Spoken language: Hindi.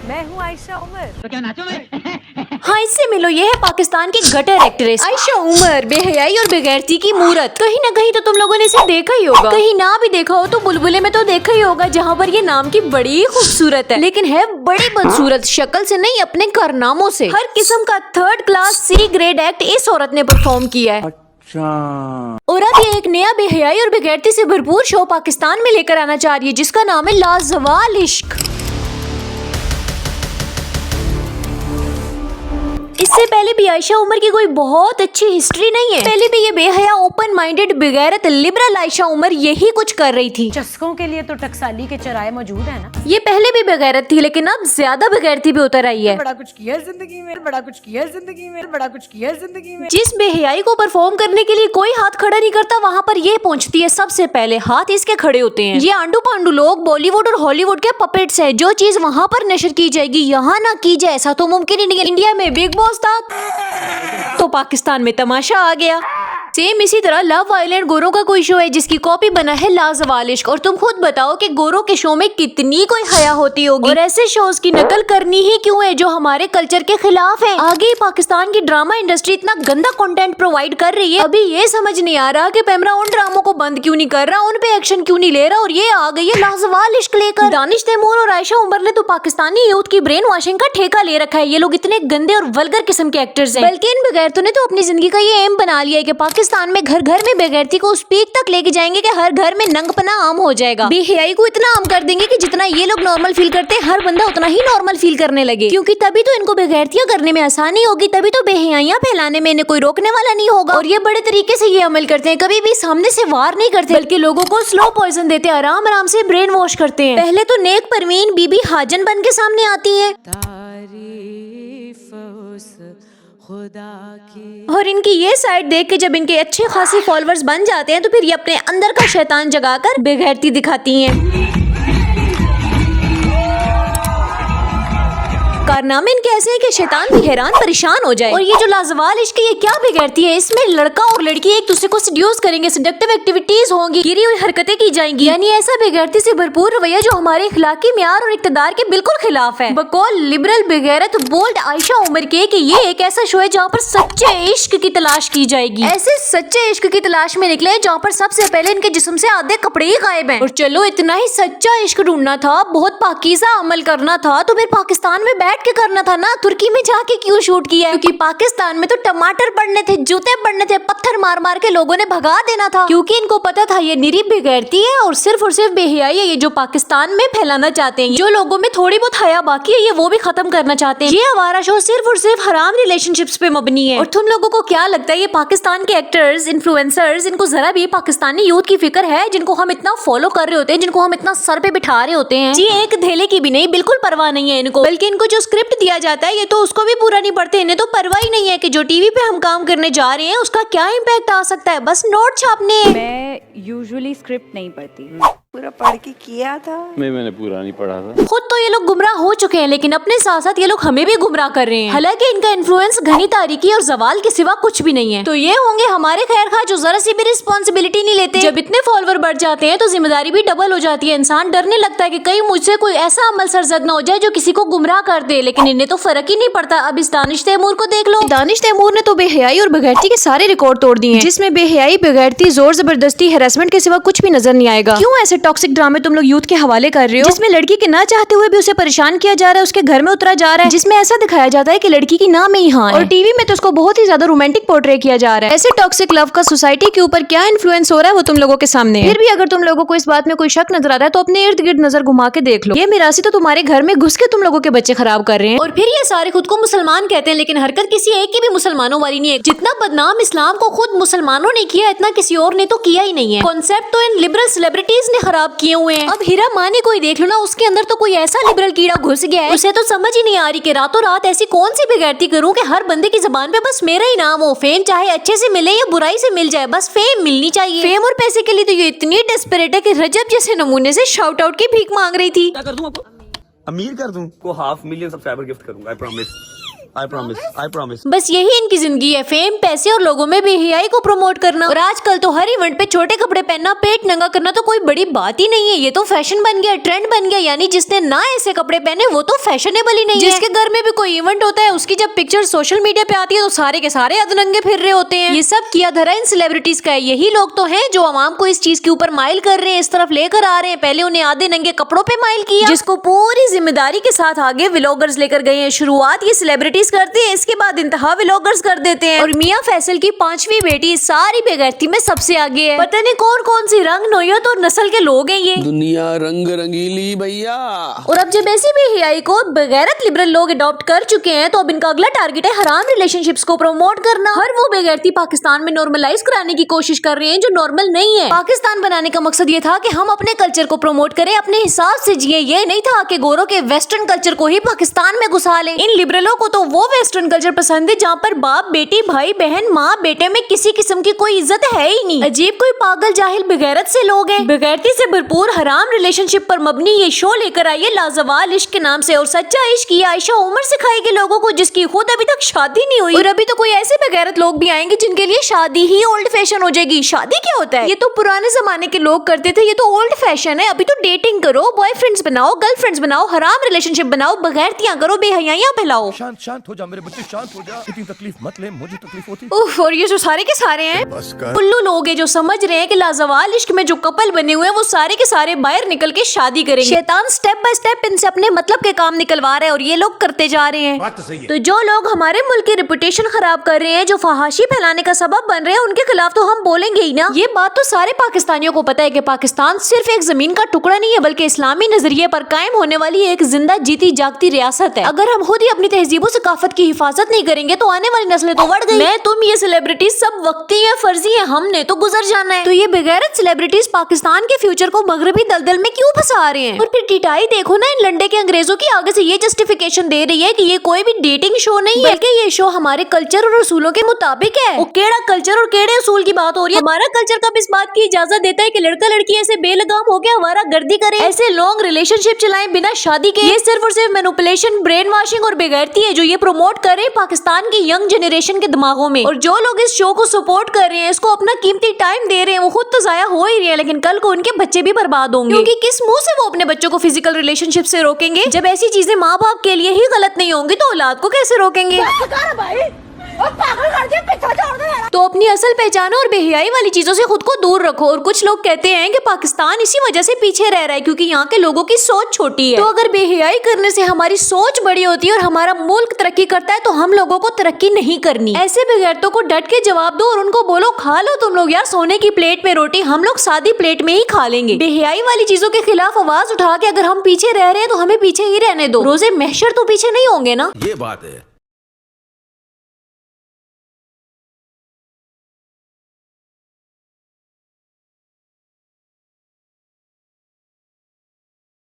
मैं हूँ आयशा उमर। तो क्या नाचो मैं? हाँ, इससे मिलो, ये है पाकिस्तान की गटर एक्ट्रेस आयशा उमर, बेहयाई और बेगैरती की मूरत। कहीं ना कहीं तो तुम लोगों ने इसे देखा ही होगा, कहीं ना भी देखा हो तो बुलबुले में तो देखा ही होगा, जहाँ पर ये नाम की बड़ी खूबसूरत है, लेकिन है बड़ी बदसूरत। शक्ल से नहीं, अपने कारनामों से। हर किस्म का 3rd class C grade act इस औरत ने परफॉर्म किया है। और अब ये एक नया बेहयाई और बेगैरती से भरपूर शो पाकिस्तान में लेकर आना चाह रही है, जिसका नाम है लाजवाल इश्क। इससे पहले भी आयशा उमर की कोई बहुत अच्छी हिस्ट्री नहीं है। पहले भी ये बेहया, ओपन माइंडेड, बेगैरत, लिबरल आयशा उमर यही कुछ कर रही थी। चस्कों के लिए तो टकसाली के चराए मौजूद है ना। ये पहले भी बेगैरत थी, लेकिन अब ज्यादा बेगैरती भी उतर आई है। बड़ा कुछ किया जिंदगी में, बड़ा कुछ किया जिंदगी में, बड़ा कुछ किया जिंदगी में। जिस बेहयाई को परफॉर्म करने के लिए कोई हाथ खड़ा नहीं करता, वहाँ पर ये पहुँचती है सबसे पहले। हाथ इसके खड़े होते हैं। ये आंडू पांडू लोग बॉलीवुड और हॉलीवुड के पपेट्स हैं। जो चीज वहाँ पर नशर की जाएगी यहाँ ना की जाए, ऐसा तो मुमकिन ही नहीं है। इंडिया में बिग बॉस था तो पाकिस्तान में तमाशा आ गया। सेम इसी तरह लव आइलैंड गोरों का कोई शो है जिसकी कॉपी बना है लाजवाल इश्क। और तुम खुद बताओ कि गोरों के शो में कितनी कोई हया होती होगी, और ऐसे शोज की नकल करनी ही क्यों है जो हमारे कल्चर के खिलाफ है। आगे ही पाकिस्तान की ड्रामा इंडस्ट्री इतना गंदा कंटेंट प्रोवाइड कर रही है, अभी ये समझ नहीं आ रहा कि पैमरा उन ड्रामों को बंद क्यों नहीं कर रहा, उन पे एक्शन क्यों नहीं ले रहा, और ये आ गई है लाजवाल इश्क लेकर। दानिश तैमूर और आयशा उमर ने तो पाकिस्तानी यूथ की ब्रेन वॉशिंग का ठेका ले रखा है। ये लोग इतने गंदे और वल्गर किस्म के एक्टर्स हैं। बल्कि इन बेगैरतों ने तो अपनी जिंदगी का ये एम बना लिया है कि पाकिस्तान में घर घर में बेगैरती को उस पीक तक लेके जाएंगे कि हर घर में नंगपना आम हो जाएगा। बेहयाई को इतना आम कर देंगे कि जितना ये लोग नॉर्मल फील करते हैं, हर बंदा उतना ही नॉर्मल फील करने लगे, क्योंकि तभी तो इनको बेगैरतियां करने में आसानी होगी, तभी तो बेहयाइयां फैलाने में इन्हें कोई रोकने वाला नहीं होगा। और ये बड़े तरीके से ये अमल करते हैं, कभी भी सामने से वार नहीं करते, बल्कि लोगों को स्लो पॉइजन देते, आराम आराम से ब्रेन वॉश करते हैं। पहले तो नेक परवीन बीबी हाजन बन के सामने आती है खुदा की, और इनकी ये साइड देख के जब इनके अच्छे खासी फॉलोअर्स बन जाते हैं तो फिर ये अपने अंदर का शैतान जगाकर बेगैरती दिखाती हैं। कारनामे इनके ऐसे हैं कि शैतान भी हैरान परेशान हो जाए। और ये जो लाजवाल इश्क, ये क्या बेगैरती है, इसमें लड़का और लड़की एक दूसरे को सेड्यूस करेंगे, सेडक्टिव एक्टिविटीज होंगी, गिरी हुई हरकतें की जाएंगी, यानी ऐसा बेगैरती से भरपूर रवैया जो हमारे इखलाकी म्यार और इक्तदार के बिल्कुल खिलाफ है। बकौल लिबरल बेगैरत बोल्ड आयशा उमर के कि ये एक ऐसा शो है जहाँ पर सच्चे इश्क की तलाश की जाएगी। ऐसे सच्चे इश्क की तलाश में निकले जहाँ पर सबसे पहले इनके जिस्म से आधे कपड़े ही गायब हैं। और चलो इतना ही सच्चा इश्क ढूंढना था, बहुत पाकीज़ा अमल करना था, तो फिर पाकिस्तान में के करना था ना, तुर्की में जाके क्यों शूट किया? क्योंकि पाकिस्तान में तो टमाटर पड़ने थे, जूते पड़ने थे, पत्थर मार मार के लोगों ने भगा देना था, क्योंकि इनको पता था ये निरी बेगैरती है और सिर्फ बेहयाई है ये जो पाकिस्तान में फैलाना चाहते हैं। जो लोगों में थोड़ी बहुत हया बाकी है ये वो भी खत्म करना चाहते हैं। ये आवारा शो सिर्फ और सिर्फ हराम रिलेशनशिप्स पे मबनी है। और तुम लोगों को क्या लगता है ये पाकिस्तान के एक्टर्स, इन्फ्लुएंसर्स, इनको जरा भी पाकिस्तानी यूथ की फिक्र है, जिनको हम इतना फॉलो कर रहे होते हैं, जिनको हम इतना सर पे बिठा रहे होते हैं? जी एक धेले की भी नहीं, बिल्कुल परवाह नहीं है इनको। बल्कि इनको जो स्क्रिप्ट दिया जाता है ये तो उसको भी पूरा नहीं पढ़ते। इन्हें तो परवाह ही नहीं है कि जो टीवी पे हम काम करने जा रहे हैं उसका क्या इम्पैक्ट आ सकता है, बस नोट छापने। मैं यूजुअली स्क्रिप्ट नहीं पढ़ती, पूरा पढ़ के किया था। मैंने पूरा नहीं पढ़ा था। खुद तो ये लोग गुमराह हो चुके हैं, लेकिन अपने साथ साथ ये लोग हमें भी गुमराह कर रहे हैं। हालांकि इनका इन्फ्लुएंस घनी तारीकी और जवाल के सिवा कुछ भी नहीं है। तो ये होंगे हमारे खैर खा जो जरा सी भी रिस्पॉन्सिबिलिटी नहीं लेते। जब इतने फॉलोवर बढ़ जाते हैं तो जिम्मेदारी भी डबल हो जाती है। इंसान डरने लगता है कि कहीं मुझसे कोई ऐसा अमल सरजद न हो जाए जो किसी को गुमराह कर दे, लेकिन इन्हें तो फर्क ही नहीं पड़ता। अब इस दानिश तैमूर को देख लो। दानिश तैमूर ने तो बेहयाई और बेगैरती के सारे रिकॉर्ड तोड़ दिए हैं, जिसमें बेहयाई, बेगैरती, जोर जबरदस्ती, हैरेसमेंट के सिवा कुछ भी नजर नहीं आएगा। क्यों ऐसे टॉक्सिक ड्रामे तुम यूथ के हवाले कर रहे हो, जिसमें लड़की के ना चाहते हुए भी उसे परेशान किया जा रहा है, उसके घर में उतरा जा रहा है, जिसमें ऐसा दिखाया जाता है कि लड़की की ना में ही हाँ है, और टीवी में तो उसको बहुत ही ज्यादा रोमांटिक पोर्ट्रे किया जा रहा है। ऐसे टॉक्सिक लव का सोसाइटी के ऊपर क्या इन्फ्लुएंस हो रहा है वो तुम लोगों के सामने है। फिर भी अगर तुम लोगों को इस बात में कोई शक नजर आता है तो अपने इर्द गिर्द नजर घुमा के देख लो। ये मिरासी तो तुम्हारे घर में घुस के तुम लोगों के बच्चे खराब कर रहे हैं। और फिर ये सारे खुद को मुसलमान कहते हैं, लेकिन हरकत किसी एक की भी मुसलमानों वाली नहीं है। जितना बदनाम इस्लाम को खुद मुसलमानों ने किया, इतना किसी और ने तो किया ही नहीं है। कॉन्सेप्ट तो इन लिबरल सेलिब्रिटीज ने खराब किए हुए हैं। अब हीरा मानी कोई देख लो ना, उसके अंदर तो कोई ऐसा लिबरल कीड़ा घुस गया है, उसे तो समझ ही नहीं आ रही कि रातों रात ऐसी कौन सी बेगैरती करूं कि हर बंदे की जुबान पे बस मेरा ही नाम हो। फेम चाहे अच्छे से मिले या बुराई से मिल जाए, बस फेम मिलनी चाहिए। फेम और पैसे के लिए तो ये इतनी डेस्परेट है कि रजब जैसे नमूने से शाउट आउट की भीख मांग रही थी। क्या कर दूं आपको? अमीर कर दूं को 500,000 सब्सक्राइबर गिफ्ट करूंगा, आई प्रॉमिस। I promise. बस यही इनकी जिंदगी है, फेम, पैसे और लोगों में बेहयाई को प्रमोट करना। और आजकल तो हर इवेंट पे छोटे कपड़े पहनना, पेट नंगा करना तो कोई बड़ी बात ही नहीं है। ये तो फैशन बन गया, ट्रेंड बन गया। यानी जिसने ना ऐसे कपड़े पहने वो तो फैशनेबल ही नहीं है। जिसके घर में भी कोई इवेंट होता है उसकी जब पिक्चर सोशल मीडिया पे आती है तो सारे के सारे अधनंगे फिर रहे होते हैं। ये सब किया धरा इन सेलिब्रिटीज का है। यही लोग तो हैं जो आवाम को इस चीज के ऊपर माइल कर रहे हैं, इस तरफ लेकर आ रहे हैं। पहले उन्हें आधे नंगे कपड़ों पे माइल किया, जिसको पूरी जिम्मेदारी के साथ आगे व्लॉगर्स लेकर गए हैं। शुरुआत ये सेलिब्रिटीज करते हैं, इसके बाद इंतहा व्लॉगर्स कर देते हैं। और मियां फैसल की 5वीं बेटी सारी बेगैरती में सबसे आगे है। पता नहीं कौन कौन सी रंग, नोयत और नस्ल के लोग हैं ये। दुनिया रंग रंगीली भैया। और अब जब ऐसी बेहयाई को बेगैरत लिबरल लोग अडॉप्ट कर चुके हैं तो अब इनका अगला टारगेट है हराम रिलेशनशिप्स को प्रमोट करना। हर वो बेगैरती पाकिस्तान में नॉर्मलाइज कराने की कोशिश कर रहे हैं जो नॉर्मल नहीं है। पाकिस्तान बनाने का मकसद ये था कि हम अपने कल्चर को प्रमोट करें, अपने हिसाब से जिए। ये नहीं था कि गोरों के वेस्टर्न कल्चर को ही पाकिस्तान में घुसा लें। इन लिबरलों को तो वो वेस्टर्न कल्चर पसंद है जहाँ पर बाप बेटी, भाई बहन, माँ बेटे में किसी किस्म की कोई इज्जत है ही नहीं। अजीब कोई पागल जाहिल बेगैरत से लोग हैं। बेगैरती से भरपूर हराम रिलेशनशिप पर मबनी ये शो लेकर आई है लाजवाल इश्क के नाम से। और सच्चा इश्क ये आयशा उमर सिखाएगी लोगों को जिसकी खुद अभी तक शादी नहीं हुई। और अभी तो कोई ऐसे बेगैरत लोग भी आएंगे जिनके लिए शादी ही ओल्ड फैशन हो जाएगी। शादी क्या होता है? ये तो पुराने जमाने के लोग करते थे, ये तो ओल्ड फैशन है। अभी तो डेटिंग करो, बॉयफ्रेंड्स बनाओ, गर्लफ्रेंड्स बनाओ, हराम रिलेशनशिप बनाओ, बगैरतियां करो, बेहयाइयां फैलाओ। शांत हो जा मेरे बच्चे, शांत हो जा। इतनी तकलीफ मत ले, मुझे तकलीफ होती। उफ, और ये जो सारे के सारे हैं उल्लू लोग हैं जो समझ रहे हैं कि लाजवाल इश्क में जो कपल बने हुए हैं वो सारे के सारे बाहर निकल के शादी करेंगे। शैतान स्टेप बाय स्टेप इनसे अपने मतलब के काम निकलवा रहे हैं और ये लोग करते जा रहे हैं। बात तो सही है। तो जो लोग हमारे मुल्क की रेपुटेशन खराब कर रहे हैं, जो फहाशी फैलाने का सबब बन रहे हैं, उनके खिलाफ तो हम बोलेंगे ही ना। ये बात तो सारे पाकिस्तानियों को पता है कि पाकिस्तान सिर्फ एक जमीन का टुकड़ा नहीं है बल्कि इस्लामी नजरिए पर कायम होने वाली एक जिंदा जीती जागती रियासत है। अगर हम खुद ही अपनी तहजीब सकाफत की हिफाजत नहीं करेंगे तो आने वाली नस्लें तो बढ़ गई। मैं, तुम, ये सेलिब्रिटीज सब वक्ती है, फर्जी है, हमने तो गुजर जाना है। तो ये बेगैरत सेलिब्रिटीज पाकिस्तान के फ्यूचर को मगरबी दलदल में क्यों फंसा रहे हैं? और फिर टिटाई देखो ना इन लंडे के अंग्रेजों की आगे से ये जस्टिफिकेशन दे रही है कि ये कोई भी डेटिंग शो नहीं है बल्कि ये शो हमारे कल्चर और असूलों के मुताबिक है। वो केड़ा कल्चर और केड़े असूल की बात हो रही है? हमारा कल्चर कब इस बात की इजाजत देता है कि लड़का लड़की ऐसे बेलगाम हो गया आवारा गर्दी करे, ऐसे लॉन्ग रिलेशनशिप चलाएं बिना शादी के? ये सिर्फ और सिर्फ मैनिपुलेशन, ब्रेन वॉशिंग और बेगैरती है जो ये प्रमोट कर रहे हैं पाकिस्तान की यंग जनरेशन के दिमागों में। और जो लोग इस शो को सपोर्ट कर रहे हैं, इसको अपना कीमती टाइम दे रहे हैं, वो खुद तो जाया हो ही रहे हैं लेकिन कल को उनके बच्चे भी बर्बाद होंगे। क्योंकि किस मुंह से वो अपने बच्चों को फिजिकल रिलेशनशिप से रोकेंगे? जब ऐसी चीजें माँ बाप के लिए ही गलत नहीं होंगी तो औलाद को कैसे रोकेंगे? तो अपनी असल पहचानो और बेहयाई वाली चीजों से खुद को दूर रखो। और कुछ लोग कहते हैं कि पाकिस्तान इसी वजह से पीछे रह रहा है क्योंकि यहाँ के लोगों की सोच छोटी है। तो अगर बेहयाई करने से हमारी सोच बड़ी होती है और हमारा मुल्क तरक्की करता है तो हम लोगों को तरक्की नहीं करनी। ऐसे बेगैरतों को डट के जवाब दो और उनको बोलो खा लो तुम लोग यार सोने की प्लेट में रोटी, हम लोग सादी प्लेट में ही खा लेंगे। बेहयाई वाली चीजों के खिलाफ आवाज उठा के अगर हम पीछे रह रहे हैं तो हमें पीछे ही रहने दो। रोजे महशर तो पीछे नहीं होंगे ना। ये बात है।